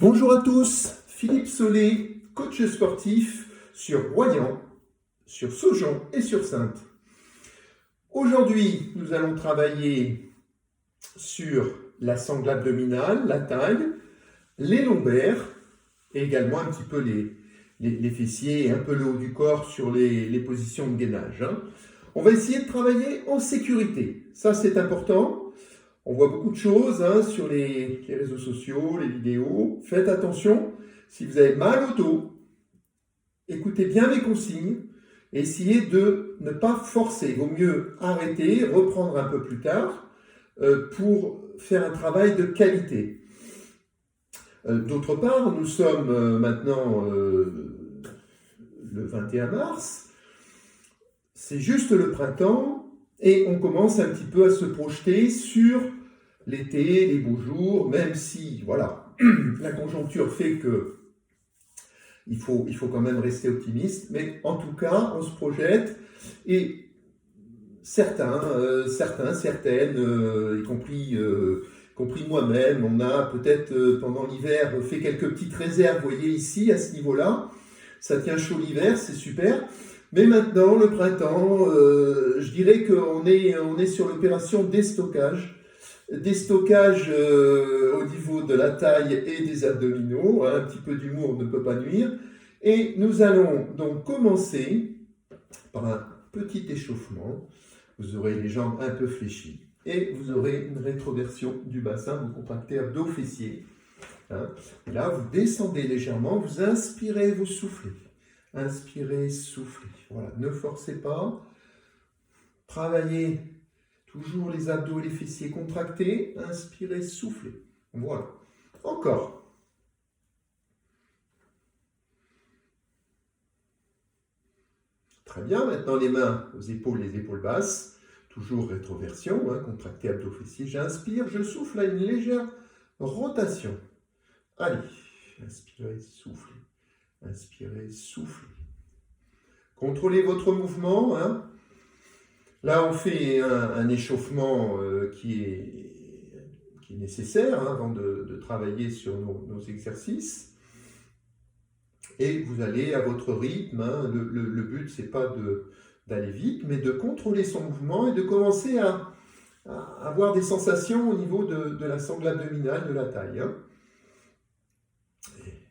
Bonjour à tous, Philippe Solé, coach sportif sur Royan, sur Saujon et sur Saintes. Aujourd'hui, nous allons travailler sur la sangle abdominale, la taille, les lombaires et également un petit peu les fessiers et un peu le haut du corps sur les positions de gainage. On va essayer de travailler en sécurité, ça c'est important. On voit beaucoup de choses sur les réseaux sociaux, les vidéos. Faites attention, si vous avez mal au dos, écoutez bien les consignes et essayez de ne pas forcer. Il vaut mieux arrêter, reprendre un peu plus tard pour faire un travail de qualité. D'autre part, nous sommes maintenant le 21 mars. C'est juste le printemps. Et on commence un petit peu à se projeter sur l'été, les beaux jours, même si, voilà, la conjoncture fait que il faut quand même rester optimiste, mais en tout cas, on se projette, et certaines, y compris moi-même, on a peut-être pendant l'hiver fait quelques petites réserves, vous voyez ici, à ce niveau-là, ça tient chaud l'hiver, c'est super. Mais maintenant, le printemps, je dirais qu'on est sur l'opération déstockage. Déstockage au niveau de la taille et des abdominaux. Un petit peu d'humour ne peut pas nuire. Et nous allons donc commencer par un petit échauffement. Vous aurez les jambes un peu fléchies. Et vous aurez une rétroversion du bassin. Vous contractez abdos fessiers. Et là, vous descendez légèrement. Vous inspirez, vous soufflez. Inspirez, soufflez. Voilà, ne forcez pas. Travaillez toujours les abdos et les fessiers contractés. Inspirez, soufflez. Voilà. Encore. Très bien. Maintenant, les mains aux épaules, les épaules basses. Toujours rétroversion, contracté abdos fessiers. J'inspire, je souffle à une légère rotation. Allez, inspirez, soufflez. Inspirez, soufflez. Contrôlez votre mouvement. Là, on fait un échauffement qui est nécessaire avant de travailler sur nos exercices. Et vous allez à votre rythme. Le but, ce n'est pas d'aller vite, mais de contrôler son mouvement et de commencer à avoir des sensations au niveau de la sangle abdominale, de la taille.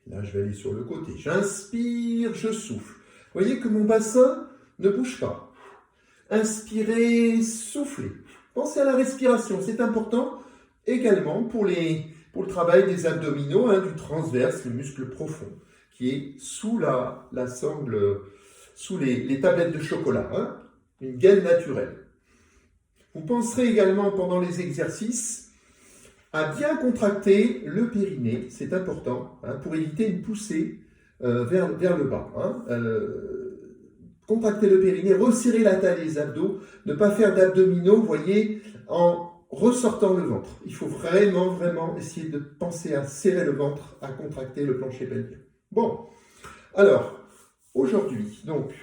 Là, je vais aller sur le côté. J'inspire, je souffle. Vous voyez que mon bassin ne bouge pas. Inspirez, soufflez. Pensez à la respiration, c'est important également pour le travail des abdominaux, du transverse, le muscle profond, qui est sous la sangle, sous les tablettes de chocolat, une gaine naturelle. Vous penserez également pendant les exercices à bien contracter le périnée, c'est important, pour éviter une poussée vers le bas. Contracter le périnée, resserrer la taille et les abdos, ne pas faire d'abdominaux, vous voyez, en ressortant le ventre. Il faut vraiment essayer de penser à serrer le ventre, à contracter le plancher pelvien. Bon, alors, aujourd'hui, donc,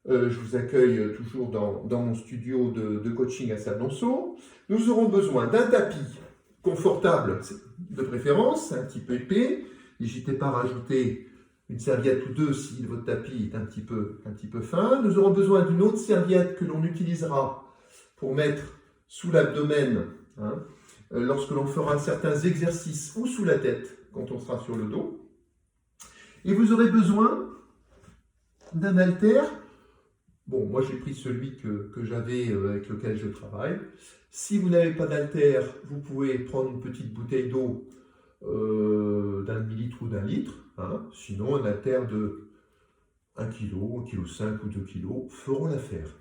je vous accueille toujours dans mon studio de coaching à Sablonceau. Nous aurons besoin d'un tapis confortable de préférence, un petit peu épais. N'hésitez pas à rajouter une serviette ou deux si votre tapis est un petit peu fin. Nous aurons besoin d'une autre serviette que l'on utilisera pour mettre sous l'abdomen lorsque l'on fera certains exercices ou sous la tête quand on sera sur le dos. Et vous aurez besoin d'un haltère. Bon, moi j'ai pris celui que j'avais avec lequel je travaille. Si vous n'avez pas d'haltère, vous pouvez prendre une petite bouteille d'eau d'un demi-litre ou d'un litre. Sinon, un haltère de 1 kg, 1,5 kg ou 2 kg feront l'affaire.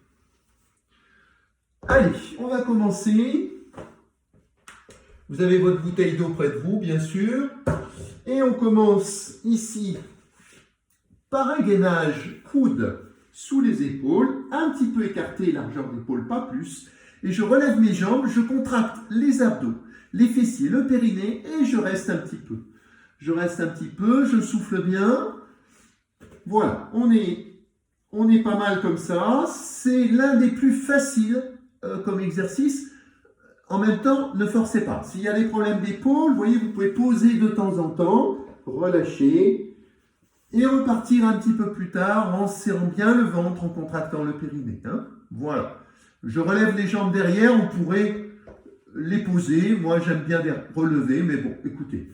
Allez, on va commencer. Vous avez votre bouteille d'eau près de vous, bien sûr. Et on commence ici par un gainage coude sous les épaules, un petit peu écarté, largeur d'épaule, pas plus. Et je relève mes jambes, je contracte les abdos, les fessiers, le périnée et je reste un petit peu. Je reste un petit peu, je souffle bien. Voilà, on est pas mal comme ça. C'est l'un des plus faciles comme exercice. En même temps, ne forcez pas. S'il y a des problèmes d'épaule, vous voyez, vous pouvez poser de temps en temps. relâcher et repartir un petit peu plus tard en serrant bien le ventre, en contractant le périnée. Hein. Voilà. Je relève les jambes derrière, on pourrait les poser. Moi, j'aime bien les relever, mais bon, écoutez,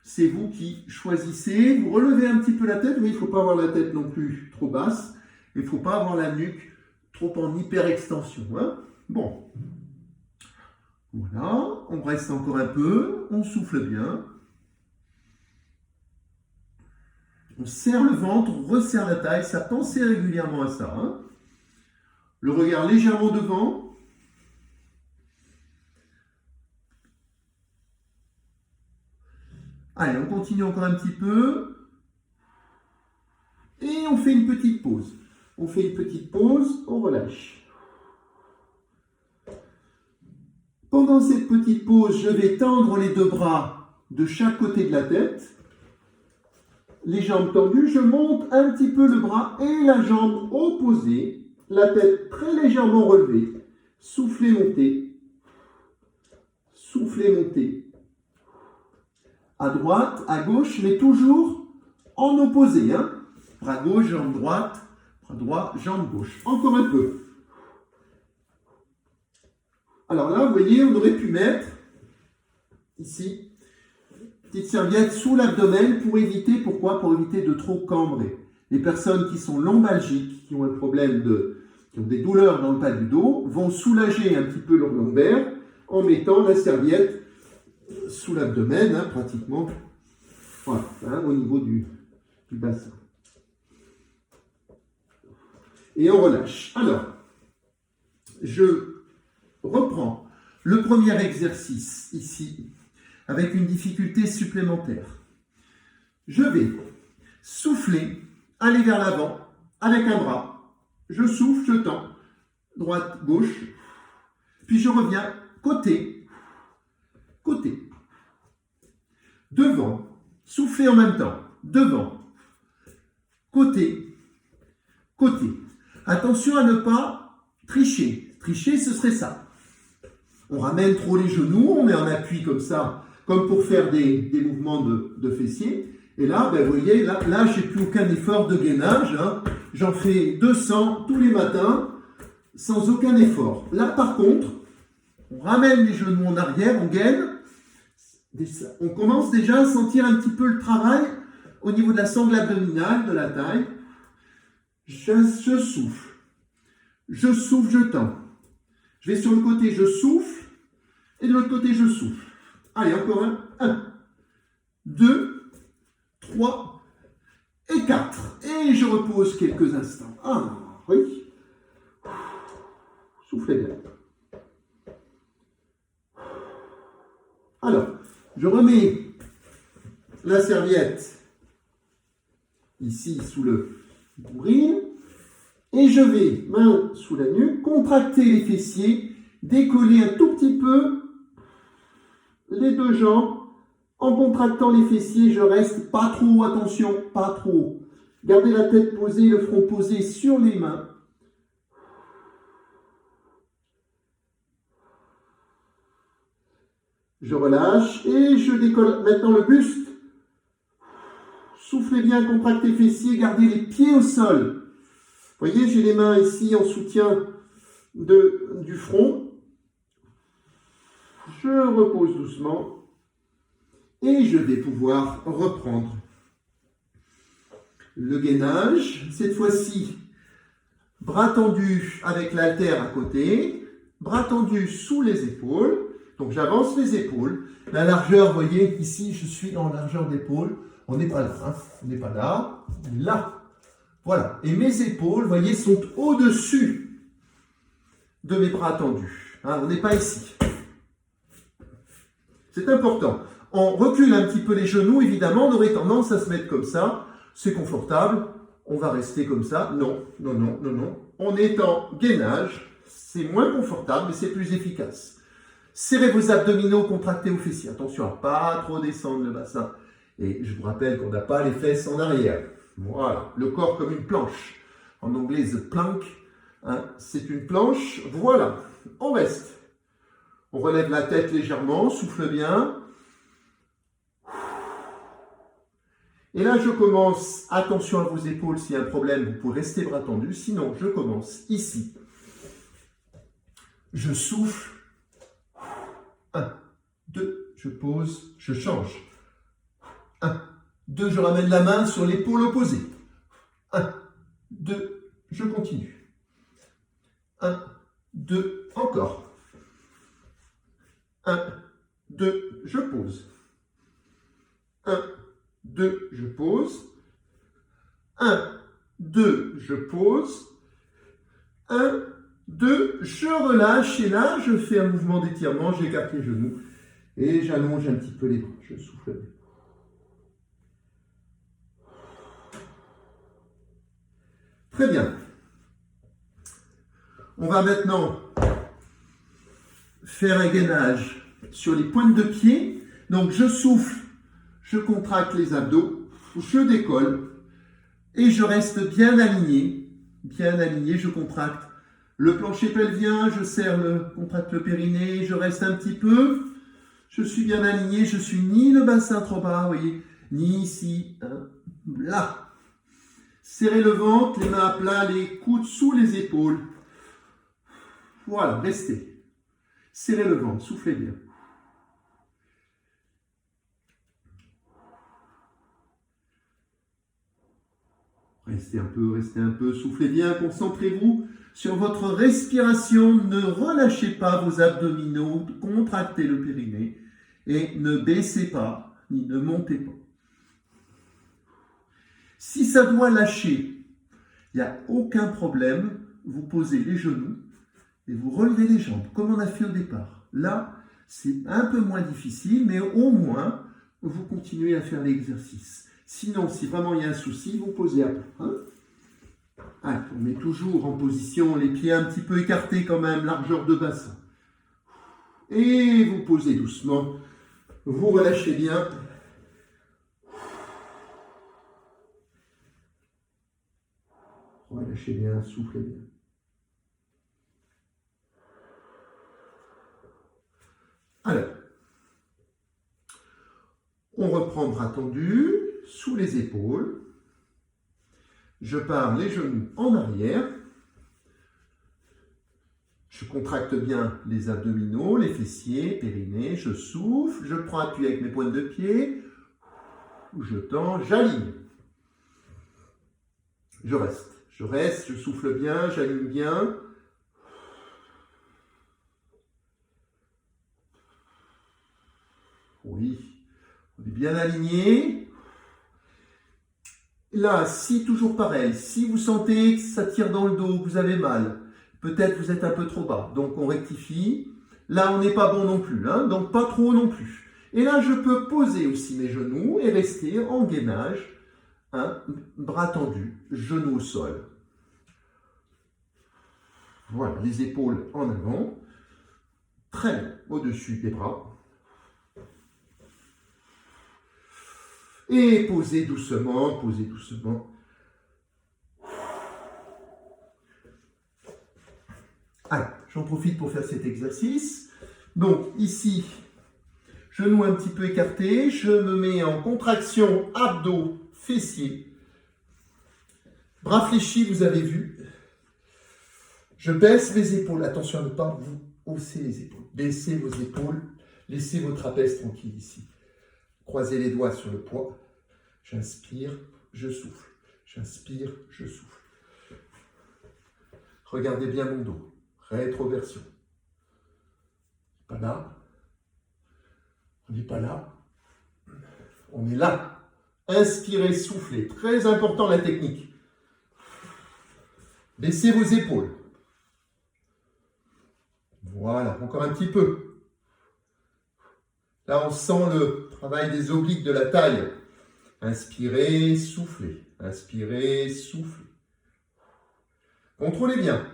c'est vous qui choisissez. Vous relevez un petit peu la tête, mais il ne faut pas avoir la tête non plus trop basse. Il ne faut pas avoir la nuque trop en hyperextension. Hein. Bon. Voilà, on reste encore un peu, on souffle bien. On serre le ventre, on resserre la taille, ça pensez régulièrement à ça. Hein. Le regard légèrement devant. Allez, on continue encore un petit peu. Et on fait une petite pause. On fait une petite pause, on relâche. Pendant cette petite pause, je vais tendre les deux bras de chaque côté de la tête. Les jambes tendues, je monte un petit peu le bras et la jambe opposée. La tête très légèrement relevée. Soufflez, montez. Soufflez, montez. À droite, à gauche, mais toujours en opposé. Hein. Bras gauche, jambe droite. Bras droit, jambe gauche. Encore un peu. Alors là, vous voyez, on aurait pu mettre, ici, une petite serviette sous l'abdomen pour éviter, pourquoi? Pour éviter de trop cambrer. Les personnes qui sont lombalgiques, qui ont un problème qui ont des douleurs dans le bas du dos, vont soulager un petit peu leur lombaire en mettant la serviette sous l'abdomen, hein, pratiquement, voilà, hein, au niveau du bassin. Et on relâche. Alors, je reprends le premier exercice ici avec une difficulté supplémentaire. Je vais souffler, aller vers l'avant avec un bras. Je souffle, je tends. Droite, gauche. Puis je reviens côté, côté. Devant. Souffler en même temps. Devant. Côté, côté. Attention à ne pas tricher. Tricher, ce serait ça. On ramène trop les genoux, on met en appui comme ça, comme pour faire des mouvements de fessiers. Et là, ben, vous voyez, là je n'ai plus aucun effort de gainage. Hein. J'en fais 200 tous les matins, sans aucun effort. Là, par contre, on ramène les genoux en arrière, on gaine. On commence déjà à sentir un petit peu le travail au niveau de la sangle abdominale, de la taille. Je souffle. Je souffle, je tends. Je vais sur le côté, je souffle. Et de l'autre côté, je souffle. Allez, encore un. 1, 2, 3 et 4. Et je repose quelques instants. Ah, oui. Soufflez bien. Alors, je remets la serviette ici sous le bourrine. Et je vais, main sous la nuque, contracter les fessiers, décoller un tout petit peu les deux jambes. En contractant les fessiers, je reste pas trop haut, attention, pas trop haut. Gardez la tête posée, le front posé sur les mains. Je relâche et je décolle maintenant le buste. Soufflez bien, contractez les fessiers, gardez les pieds au sol. Vous voyez, j'ai les mains ici en soutien du front. Je repose doucement et je vais pouvoir reprendre le gainage. Cette fois-ci, bras tendus avec l'haltère à côté, bras tendus sous les épaules. Donc j'avance les épaules. La largeur, vous voyez, ici, je suis en largeur d'épaule. On n'est pas là, hein. On n'est pas là, là. Voilà, et mes épaules, vous voyez, sont au-dessus de mes bras tendus. Hein, on n'est pas ici. C'est important. On recule un petit peu les genoux, évidemment, on aurait tendance à se mettre comme ça. C'est confortable, on va rester comme ça. Non, non, non, non, non. On est en gainage, c'est moins confortable, mais c'est plus efficace. Serrez vos abdominaux, contractez vos fessiers. Attention à ne pas trop descendre le bassin. Et je vous rappelle qu'on n'a pas les fesses en arrière. Voilà, le corps comme une planche. En anglais, the plank, hein, c'est une planche. Voilà, on reste. On relève la tête légèrement, souffle bien. Et là, je commence, attention à vos épaules, s'il y a un problème, vous pouvez rester bras tendus. Sinon, je commence ici. Je souffle. 1, 2, je pose, je change. 1, 2, je ramène la main sur l'épaule opposée. 1, 2, je continue. 1, 2, encore. 1, 2, je pose. 1, 2, je pose. 1, 2, je pose. 1, 2, je relâche. Et là, je fais un mouvement d'étirement. J'écarte les genoux. Et j'allonge un petit peu les bras. Je souffle bien. Très bien. On va maintenant faire un gainage sur les pointes de pied. Donc, je souffle. Je contracte les abdos, je décolle et je reste bien aligné, je contracte le plancher pelvien, je contracte le périnée, je reste un petit peu, je suis bien aligné, je suis ni le bassin trop bas, vous voyez, ni ici, hein, là. Serrez le ventre, les mains à plat, les coudes sous les épaules. Voilà, restez. Serrez le ventre, soufflez bien. Restez un peu, soufflez bien, concentrez-vous sur votre respiration, ne relâchez pas vos abdominaux, contractez le périnée et ne baissez pas, ni ne montez pas. Si ça doit lâcher, il n'y a aucun problème, vous posez les genoux et vous relevez les jambes, comme on a fait au départ. Là, c'est un peu moins difficile, mais au moins, vous continuez à faire l'exercice. Sinon, si vraiment il y a un souci, vous posez à plat. Hein? Allez, on met toujours en position, les pieds un petit peu écartés quand même, largeur de bassin. Et vous posez doucement, vous relâchez bien. Relâchez bien, soufflez bien. Alors, on reprend bras tendus, sous les épaules. Je pars les genoux en arrière. Je contracte bien les abdominaux, les fessiers, périnée. Je souffle, je prends appui avec mes pointes de pied. Je tends, j'aligne. Je reste, je souffle bien, j'aligne bien. Oui, on est bien aligné. Là, si toujours pareil, si vous sentez que ça tire dans le dos, que vous avez mal, peut-être vous êtes un peu trop bas, donc on rectifie. Là, on n'est pas bon non plus, hein, donc pas trop non plus. Et là, je peux poser aussi mes genoux et rester en gainage, hein, bras tendus, genoux au sol. Voilà, les épaules en avant, très bien, au-dessus des bras. Et posez doucement, posez doucement. Allez, j'en profite pour faire cet exercice. Donc ici, genoux un petit peu écartés, je me mets en contraction abdos, fessiers. Bras fléchis, vous avez vu. Je baisse les épaules. Attention à ne pas vous hausser les épaules. Baissez vos épaules, laissez vos trapèzes tranquilles ici. Croisez les doigts sur le poids. J'inspire, je souffle. J'inspire, je souffle. Regardez bien mon dos. Rétroversion. Pas là. On n'est pas là. On est là. Inspirez, soufflez. Très important la technique. Baissez vos épaules. Voilà, encore un petit peu. Là, on sent le travail des obliques de la taille. Inspirez, soufflez. Inspirez, soufflez. Contrôlez bien.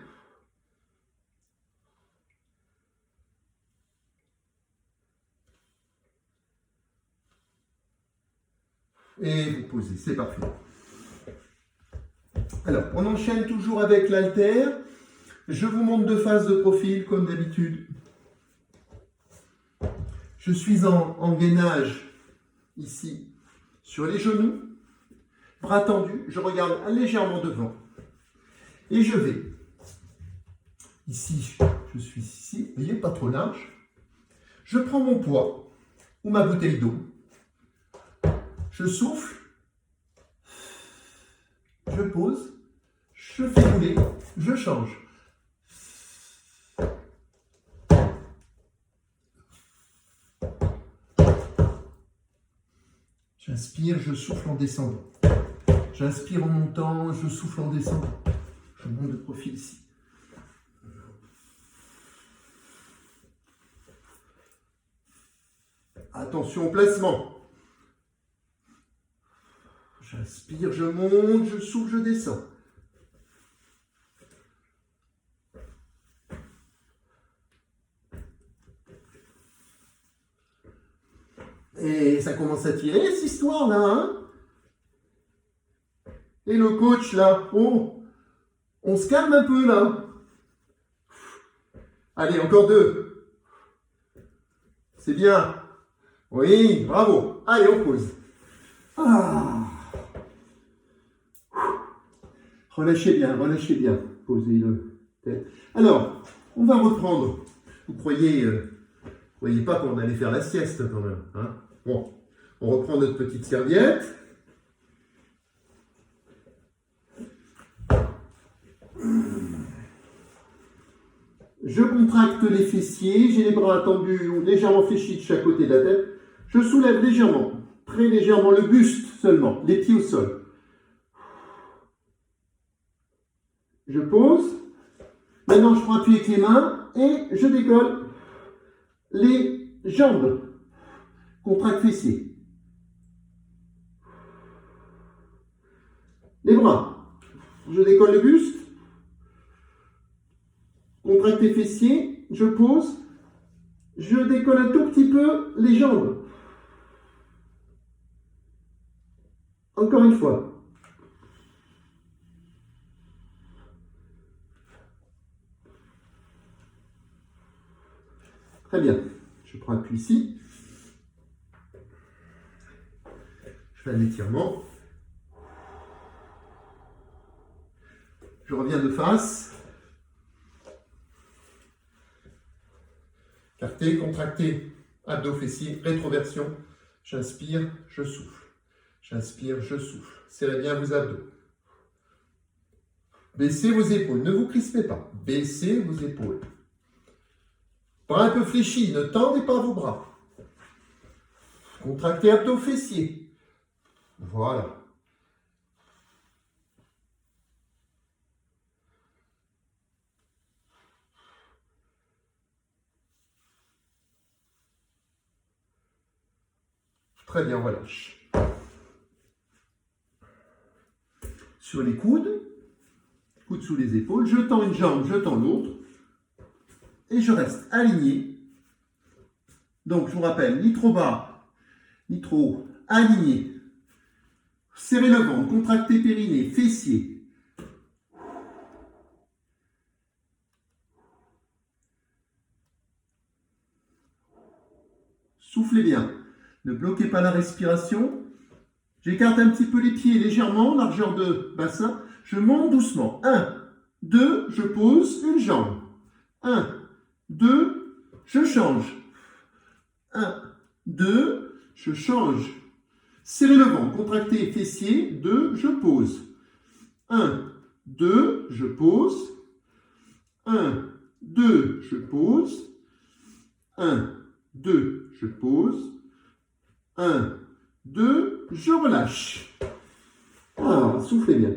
Et vous posez, c'est parfait. Alors, on enchaîne toujours avec l'haltère. Je vous montre deux phases de profil comme d'habitude. Je suis en gainage ici sur les genoux. bras tendus, je regarde légèrement devant. Et je vais. Ici, je suis ici, vous voyez, pas trop large. Je prends mon poids ou ma bouteille d'eau. Je souffle. Je pose. Je fais rouler. Je change. J'inspire, je souffle en descendant. J'inspire en montant, je souffle en descendant. Je monte de profil ici. Attention au placement. J'inspire, je monte, je souffle, je descends. Et ça commence à tirer, cette histoire-là, hein? Et le coach, là, oh, on se calme un peu, là. Allez, encore 2. C'est bien. Oui, bravo. Allez, on pose. Ah. Relâchez bien. Posez le tête. Alors, on va reprendre. Vous croyez pas qu'on allait faire la sieste quand même, hein? Bon, on reprend notre petite serviette. Je contracte les fessiers, j'ai les bras tendus ou légèrement fléchis de chaque côté de la tête. Je soulève légèrement, très légèrement le buste seulement, les pieds au sol. Je pose. Maintenant, je prends appui avec les mains et je décolle les jambes. Contracte fessiers. Les bras. Je décolle le buste. Contracte les fessiers. Je pose. Je décolle un tout petit peu les jambes. Encore une fois. Très bien. Je prends appui ici. Je fais un étirement. Je reviens de face. Carté, contracté, abdos, fessiers, rétroversion. J'inspire, je souffle. J'inspire, je souffle. Serrez bien vos abdos. Baissez vos épaules, ne vous crispez pas. Baissez vos épaules. Bras un peu fléchis, ne tendez pas vos bras. Contractez abdos, fessiers. Voilà. Très bien, on relâche. Sur les coudes, coudes sous les épaules, je tends une jambe, je tends l'autre. Et je reste aligné. Donc, je vous rappelle, ni trop bas, ni trop haut. Aligné. Serrez le ventre, contractez périnée, fessiers. Soufflez bien. Ne bloquez pas la respiration. J'écarte un petit peu les pieds légèrement, largeur de bassin. Je monte doucement. 1, 2, je pose une jambe. 1, 2, je change. 1, 2, je change. Serrez le ventre, contractez fessiers. 2, je pose. 1, 2, je pose. 1, 2, je pose. 1, 2, je pose. 1, 2, je relâche. Ah, soufflez bien.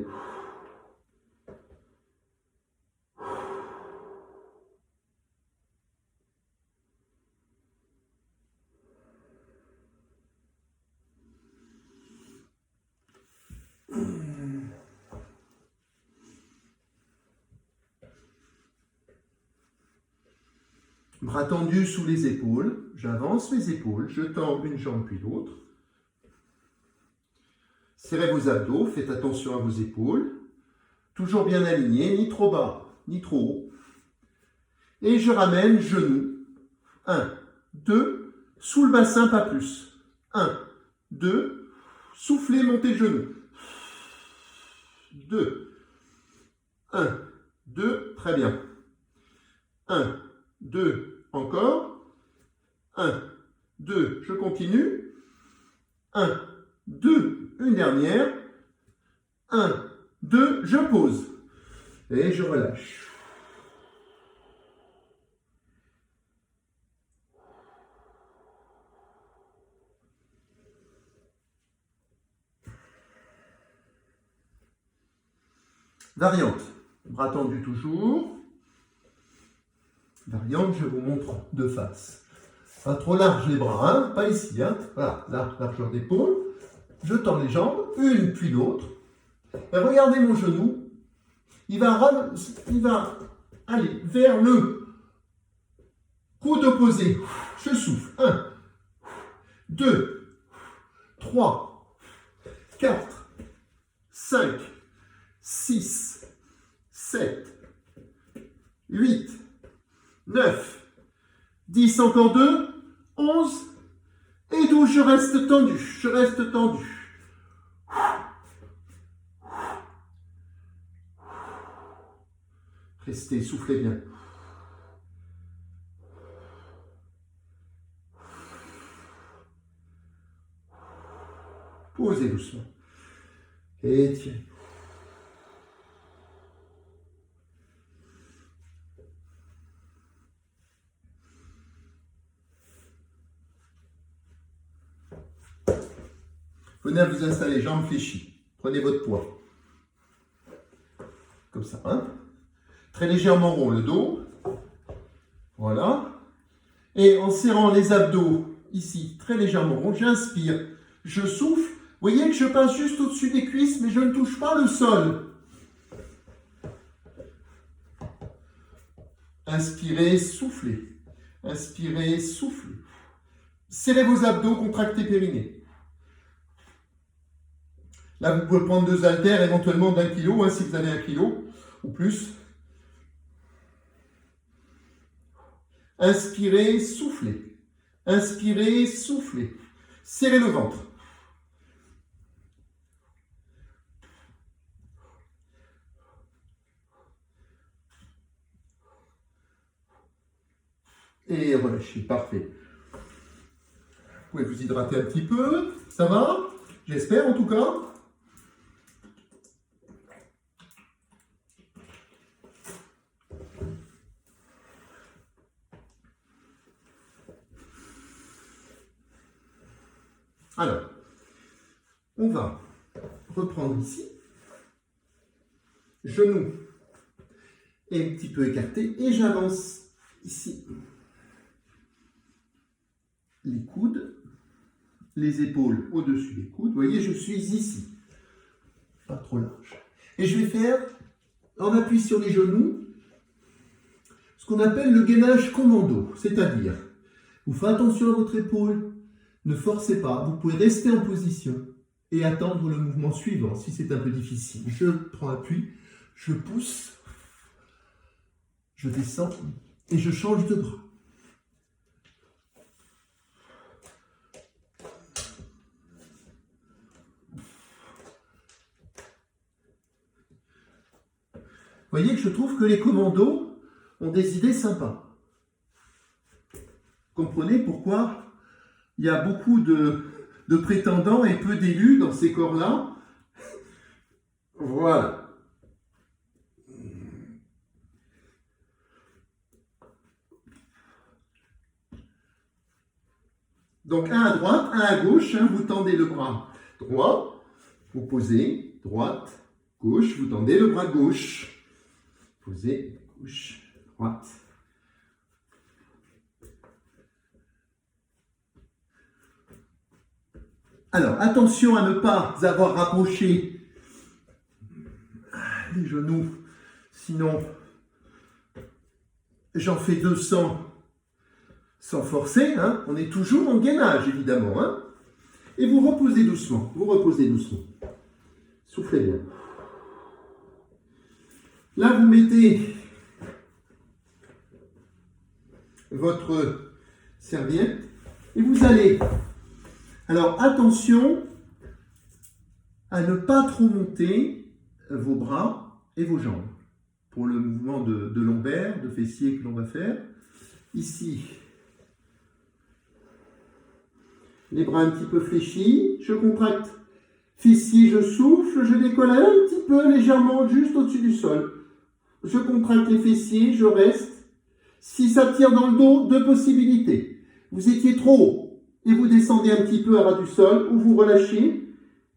Bras tendus sous les épaules, j'avance les épaules, je tends une jambe puis l'autre. Serrez vos abdos, faites attention à vos épaules. Toujours bien alignés, ni trop bas, ni trop haut. Et je ramène genoux. 1, 2, sous le bassin, pas plus. 1, 2, soufflez, montez le genou. 2. 1, 2, très bien. 1, 2, encore. 1, 2, je continue. 1, 2, une dernière. 1, 2, je pose. Et je relâche. Variante. Bras tendus toujours. Variante, je vous montre de face. Pas trop large les bras, hein, pas ici. Hein. Voilà, la largeur d'épaule. Je tends les jambes, une puis l'autre. Et regardez mon genou. Il va aller vers le coude opposé. Je souffle. 1, 2, 3, 4, 5, 6, 7, 8, 9, 10, encore 2, 11 et 12. Je reste tendu, je reste tendu. Restez, soufflez bien. Posez doucement. Et tiens. Venez à vous installer, jambes fléchies. Prenez votre poids. Comme ça, hein. Très légèrement rond le dos. Voilà. Et en serrant les abdos, ici, très légèrement rond, j'inspire. Je souffle. Vous voyez que je passe juste au-dessus des cuisses, mais je ne touche pas le sol. Inspirez, soufflez. Inspirez, soufflez. Serrez vos abdos, contractez périnée. Là, vous pouvez prendre 2 haltères, éventuellement d'1 kg, hein, si vous avez 1 kg ou plus. Inspirez, soufflez. Inspirez, soufflez. Serrez le ventre. Et relâchez, parfait. Vous pouvez vous hydrater un petit peu, ça va? J'espère en tout cas. Alors, on va reprendre ici. Genou est un petit peu écarté et j'avance ici. Les coudes, les épaules au-dessus des coudes. Vous voyez, je suis ici. Pas trop large. Et je vais faire, en appui sur les genoux, ce qu'on appelle le gainage commando. C'est-à-dire, vous faites attention à votre épaule, ne forcez pas. Vous pouvez rester en position et attendre le mouvement suivant si c'est un peu difficile. Je prends appui, je pousse, je descends et je change de bras. Vous voyez que je trouve que les commandos ont des idées sympas. Comprenez pourquoi il y a beaucoup de prétendants et peu d'élus dans ces corps-là. Voilà. Donc un à droite, un à gauche, hein, vous tendez le bras droit, vous posez, droite, gauche, vous tendez le bras gauche. Posez, gauche, droite. Alors, attention à ne pas avoir rapproché les genoux, sinon j'en fais 200 sans forcer. Hein. On est toujours en gainage, évidemment. Hein. Et vous reposez doucement, Soufflez bien. Là, vous mettez votre serviette et vous allez. Alors, attention à ne pas trop monter vos bras et vos jambes. Pour le mouvement de lombaire, de fessier que l'on va faire. Ici, les bras un petit peu fléchis, je contracte. Fessier, je souffle, je décolle un petit peu légèrement juste au-dessus du sol. Je contracte les fessiers, je reste. Si ça tire dans le dos, deux possibilités. Vous étiez trop haut et vous descendez un petit peu à ras du sol, ou vous relâchez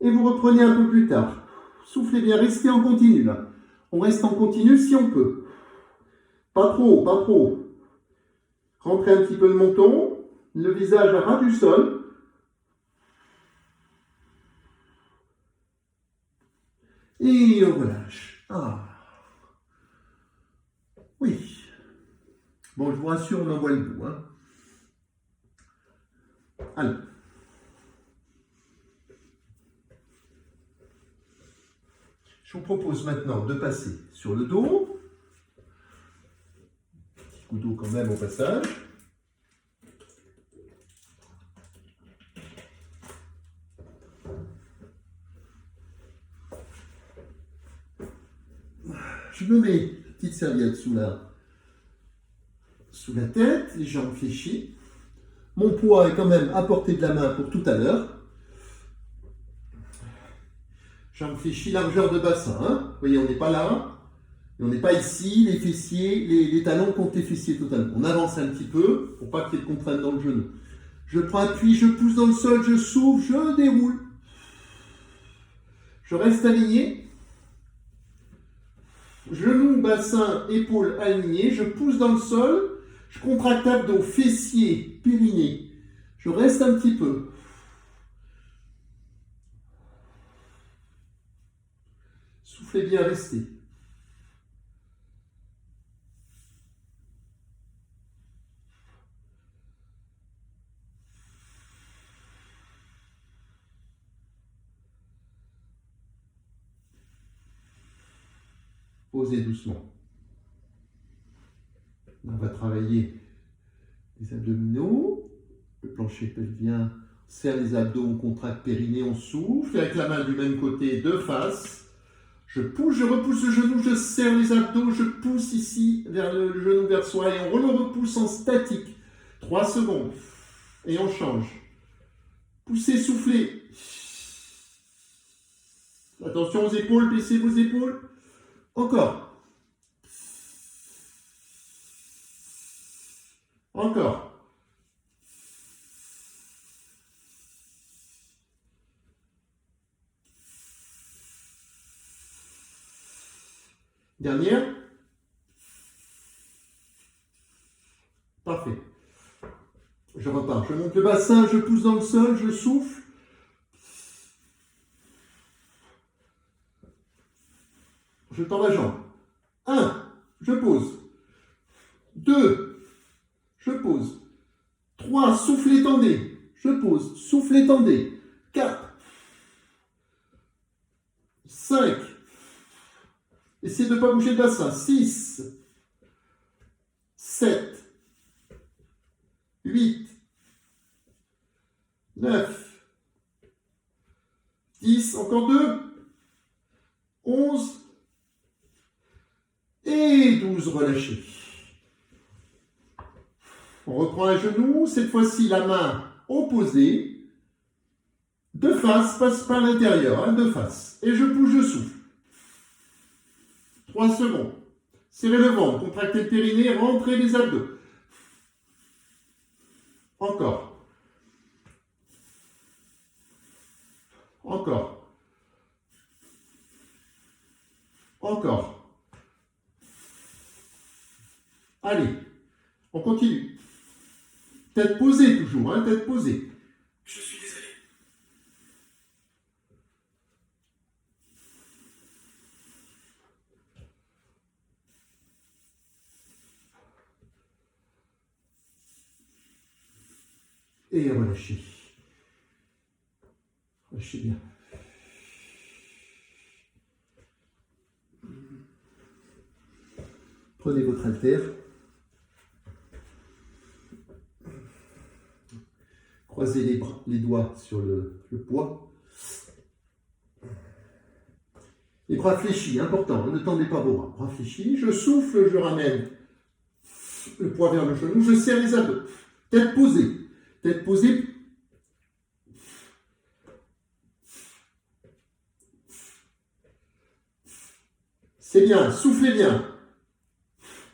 et vous reprenez un peu plus tard. Soufflez bien, restez en continu là. On reste en continu si on peut. Pas trop haut, pas trop haut. Rentrez un petit peu le menton, le visage à ras du sol. Et on relâche. Ah. Oui. Bon, je vous rassure, on envoie le bout. Hein. Allez. Je vous propose maintenant de passer sur le dos. Petit coup d'eau quand même au passage. Je me mets une petite serviette sous la tête, les jambes fléchies. Mon poids est quand même à portée de la main pour tout à l'heure. Jambes fléchies, largeur de bassin. Hein. Vous voyez, on n'est pas là. Et on n'est pas ici, les fessiers, les talons contre les fessiers totalement. On avance un petit peu pour pas qu'il y ait de contrainte dans le genou. Je prends appui, je pousse dans le sol, je souffle, je déroule. Je reste aligné. Genoux, bassin, épaules alignés. Je pousse dans le sol. Je contracte abdos, fessiers, périnée. Je reste un petit peu. Soufflez bien, restez. Posez doucement. On va travailler les abdominaux, le plancher pelvien, on serre les abdos, on contracte périnée, on souffle, avec la main du même côté, de face. Je pousse, je repousse le genou, je serre les abdos, je pousse ici vers le genou vers soi et on le repousse en statique. 3 secondes. Et on change. Poussez, soufflez. Attention aux épaules, baissez vos épaules. Encore. Encore. Dernière. Parfait. Je repars. Je monte le bassin, je pousse dans le sol, je souffle. Je tends la jambe. 1, je pose. 2, je pose. 3, soufflez, tendez. Je pose, soufflez, tendez. 4, 5, essayez de ne pas bouger le bassin. 6, 7, 8, 9, 10, encore 2, 11 et 12, relâchez. On reprend un genou, cette fois-ci la main opposée, de face, passe par l'intérieur, hein, de face. Et je pousse, je souffle. 3 secondes. Serrez le ventre, contractez le périnée, rentrez les abdos. Encore. Encore. Encore. Allez, on continue. Tête posée toujours, hein, tête posée. Je suis désolé. Et relâchez. Relâchez bien. Prenez votre haltère. Croisez les doigts sur le poids. Les bras fléchis, important, ne tendez pas vos bras. Bras fléchis, je souffle, je ramène le poids vers le genou, je serre les abdos. Tête posée. Tête posée. C'est bien, soufflez bien.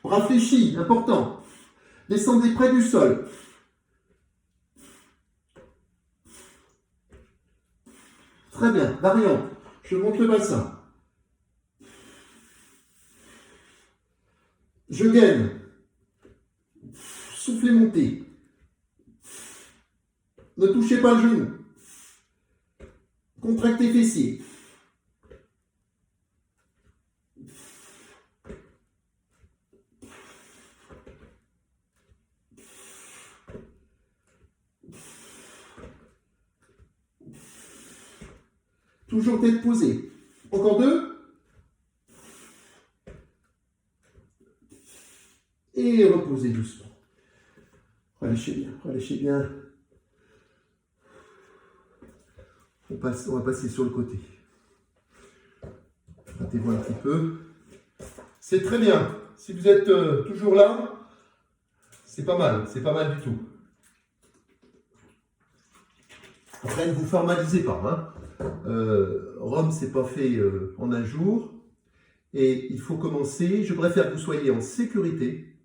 Bras fléchis, important. Descendez près du sol. Très bien, variante. Je monte le bassin. Je gaine. Soufflez, montez. Ne touchez pas le genou. Contractez fessiers. Toujours tête posée. Encore deux. Et reposez doucement. Relâchez bien, relâchez bien. On va passer sur le côté. Grattez-vous un petit peu. C'est très bien. Si vous êtes toujours là, c'est pas mal du tout. Après, ne vous formalisez pas. Rome, c'est pas fait en un jour. Et il faut commencer. Je préfère que vous soyez en sécurité.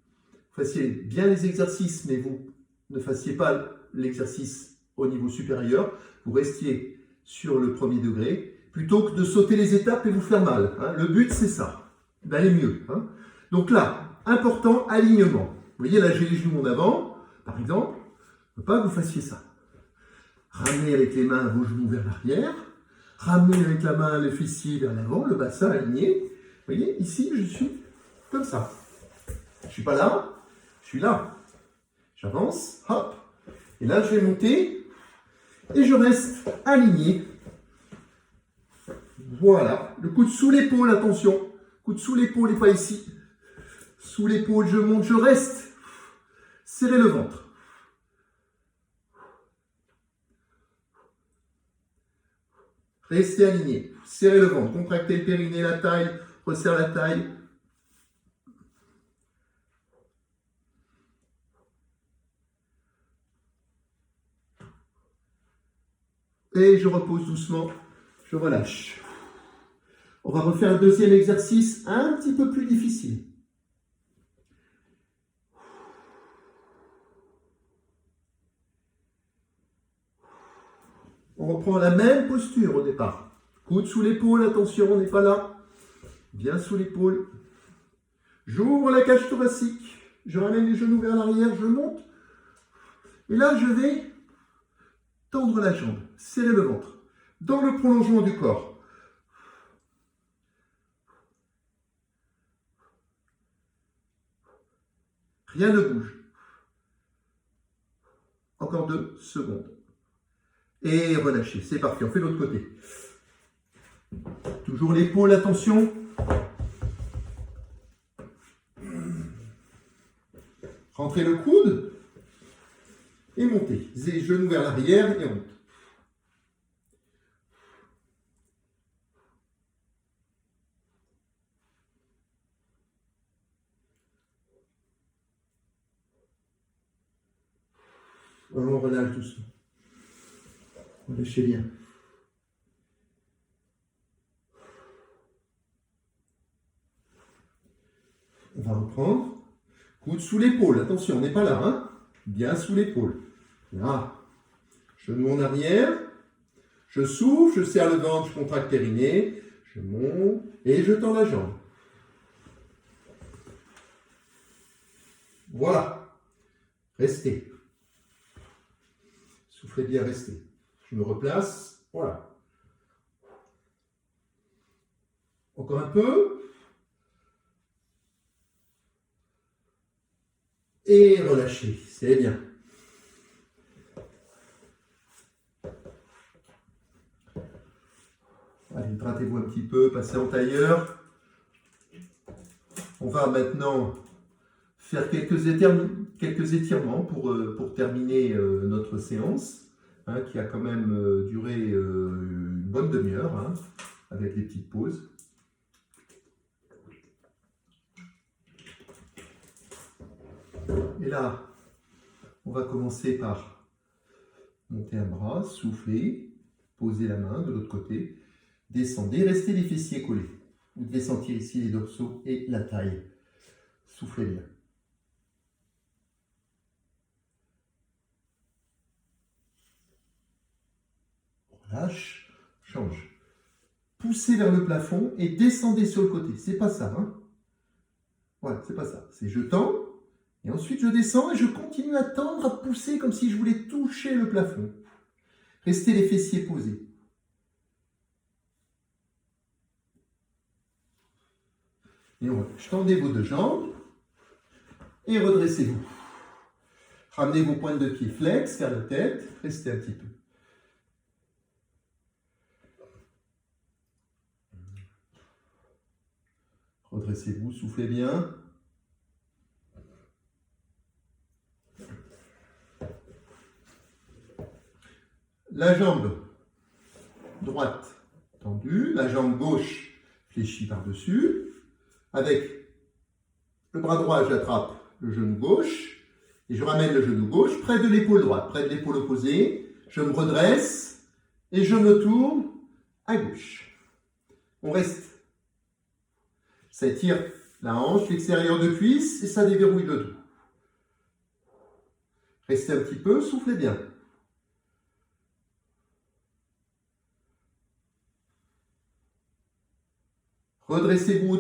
Vous fassiez bien les exercices, mais vous ne fassiez pas l'exercice au niveau supérieur. Vous restiez sur le premier degré, plutôt que de sauter les étapes et vous faire mal. Le but, c'est ça, d'aller mieux. Donc là, important, alignement. Vous voyez, là, j'ai les genoux en avant, par exemple. Il ne faut pas que vous fassiez ça. Ramenez avec les mains vos genoux vers l'arrière. Ramenez avec la main le fessier vers l'avant, le bassin aligné. Vous voyez, ici, je suis comme ça. Je ne suis pas là, je suis là. J'avance, hop. Et là, je vais monter. Et je reste aligné. Voilà. Le coude sous l'épaule, attention. Coude sous l'épaule et pas ici. Sous l'épaule, je monte, je reste. Serrez le ventre. Restez aligné. Serrez le ventre. Contractez le périnée, la taille. Resserre la taille. Et je repose doucement, je relâche. On va refaire un deuxième exercice un petit peu plus difficile. On reprend la même posture au départ. Coude sous l'épaule, attention, on n'est pas là. Bien sous l'épaule. J'ouvre la cage thoracique. Je ramène les genoux vers l'arrière, je monte. Et là, je vais tendre la jambe, serrer le ventre, dans le prolongement du corps. Rien ne bouge. Encore 2 secondes. Et relâchez, c'est parti, on fait l'autre côté. Toujours l'épaule, attention. Rentrez le coude. Et montez. Les genoux vers l'arrière et on monte. On relâche doucement. Relâchez bien. On va reprendre. Coude sous l'épaule. Attention, on n'est pas là. Bien sous l'épaule. Là. Genou en arrière. Je souffle, je serre le ventre, je contracte le périnée. Je monte et je tends la jambe. Voilà. Restez. Soufflez bien, restez. Je me replace. Voilà. Encore un peu. Et relâchez. C'est bien. Allez, grattez-vous un petit peu, passez en tailleur. On va maintenant faire quelques étirements pour terminer notre séance, qui a quand même duré une bonne demi-heure, avec des petites pauses. Et là, on va commencer par monter un bras, souffler, poser la main de l'autre côté, descendez, restez les fessiers collés. Vous devez sentir ici les dorsaux et la taille. Soufflez bien. Relâche, change. Poussez vers le plafond et descendez sur le côté. C'est pas ça, hein? Voilà, c'est pas ça. C'est je tends, et ensuite je descends et je continue à tendre, à pousser comme si je voulais toucher le plafond. Restez les fessiers posés. Et on relâche. Tendez vos deux jambes et redressez-vous. Ramenez vos pointes de pied flex vers la tête. Restez un petit peu. Redressez-vous, soufflez bien. La jambe droite tendue, la jambe gauche fléchie par-dessus. Avec le bras droit, j'attrape le genou gauche et je ramène le genou gauche près de l'épaule droite, près de l'épaule opposée. Je me redresse et je me tourne à gauche. On reste. Ça étire la hanche, l'extérieur de cuisse et ça déverrouille le dos. Restez un petit peu, soufflez bien. Redressez-vous,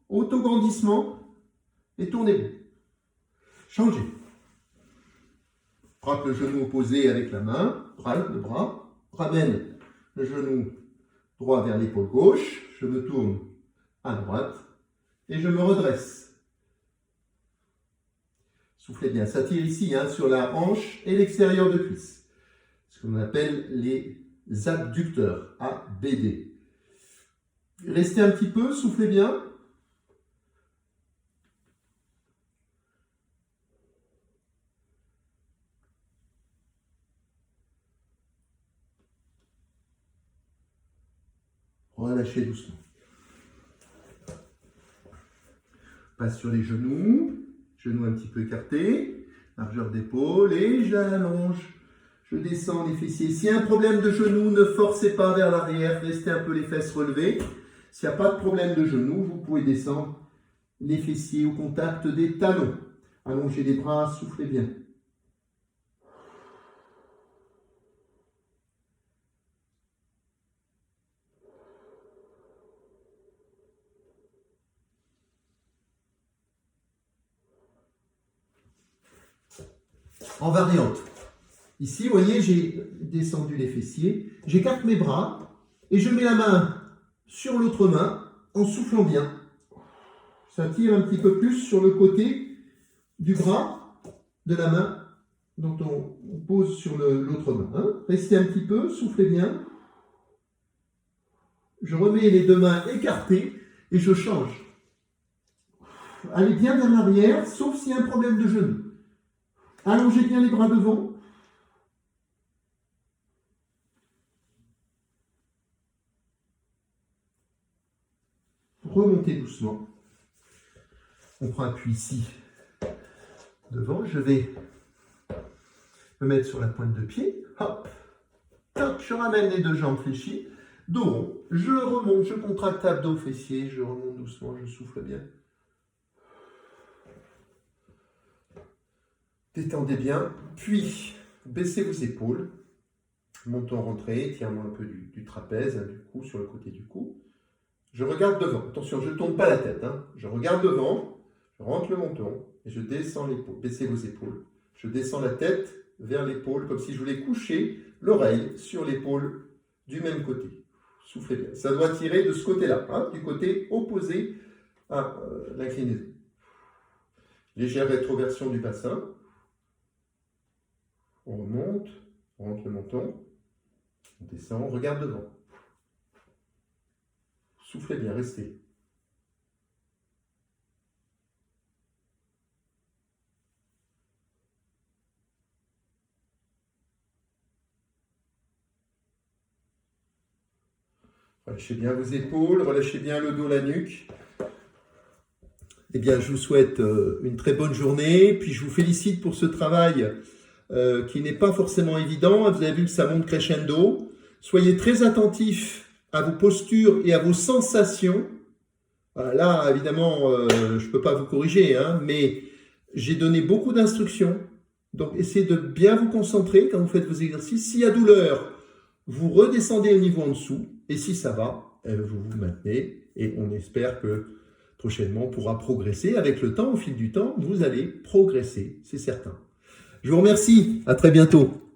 autograndissement, et tournez-vous. Changez. Frappe le genou opposé avec la main, le bras, ramène le genou droit vers l'épaule gauche, je me tourne à droite et je me redresse. Soufflez bien, ça tire ici sur la hanche et l'extérieur de cuisse, ce qu'on appelle les abducteurs, ABD. Restez un petit peu, soufflez bien. Relâchez doucement. Passe sur les genoux un petit peu écartés, largeur d'épaule et j'allonge. Je descends les fessiers. S'il y a un problème de genou, ne forcez pas vers l'arrière, restez un peu les fesses relevées. S'il n'y a pas de problème de genou, vous pouvez descendre les fessiers au contact des talons. Allongez les bras, soufflez bien. En variante. Ici, vous voyez, j'ai descendu les fessiers, j'écarte mes bras et je mets la main sur l'autre main en soufflant bien. Ça tire un petit peu plus sur le côté du bras de la main dont on pose sur l'autre main. Restez un petit peu, soufflez bien. Je remets les deux mains écartées et je change. Allez bien vers l'arrière, sauf s'il y a un problème de genou. Allongez bien les bras devant. Remontez doucement. On prend appui ici, devant. Je vais me mettre sur la pointe de pied. Hop, hop, je ramène les deux jambes fléchies. Dos rond. Je remonte, je contracte abdos fessiers. Je remonte doucement, je souffle bien. Détendez bien, puis baissez vos épaules. Menton rentré, étirement un peu du trapèze, du cou, sur le côté du cou. Je regarde devant. Attention, je ne tourne pas la tête. Je regarde devant, je rentre le menton et je descends l'épaule. Baissez vos épaules. Je descends la tête vers l'épaule comme si je voulais coucher l'oreille sur l'épaule du même côté. Soufflez bien. Ça doit tirer de ce côté-là, du côté opposé à l'inclinaison. Légère rétroversion du bassin. On remonte, on rentre le menton, on descend, on regarde devant. Soufflez bien, restez. Relâchez bien vos épaules, relâchez bien le dos, la nuque. Eh bien, je vous souhaite une très bonne journée, puis je vous félicite pour ce travail qui n'est pas forcément évident. Vous avez vu que ça monte crescendo. Soyez très attentifs à vos postures et à vos sensations. Là, évidemment, je ne peux pas vous corriger, hein, mais j'ai donné beaucoup d'instructions. Donc, essayez de bien vous concentrer quand vous faites vos exercices. S'il y a douleur, vous redescendez au niveau en dessous. Et si ça va, vous vous maintenez. Et on espère que prochainement, on pourra progresser. Avec le temps, au fil du temps, vous allez progresser, c'est certain. Je vous remercie. À très bientôt.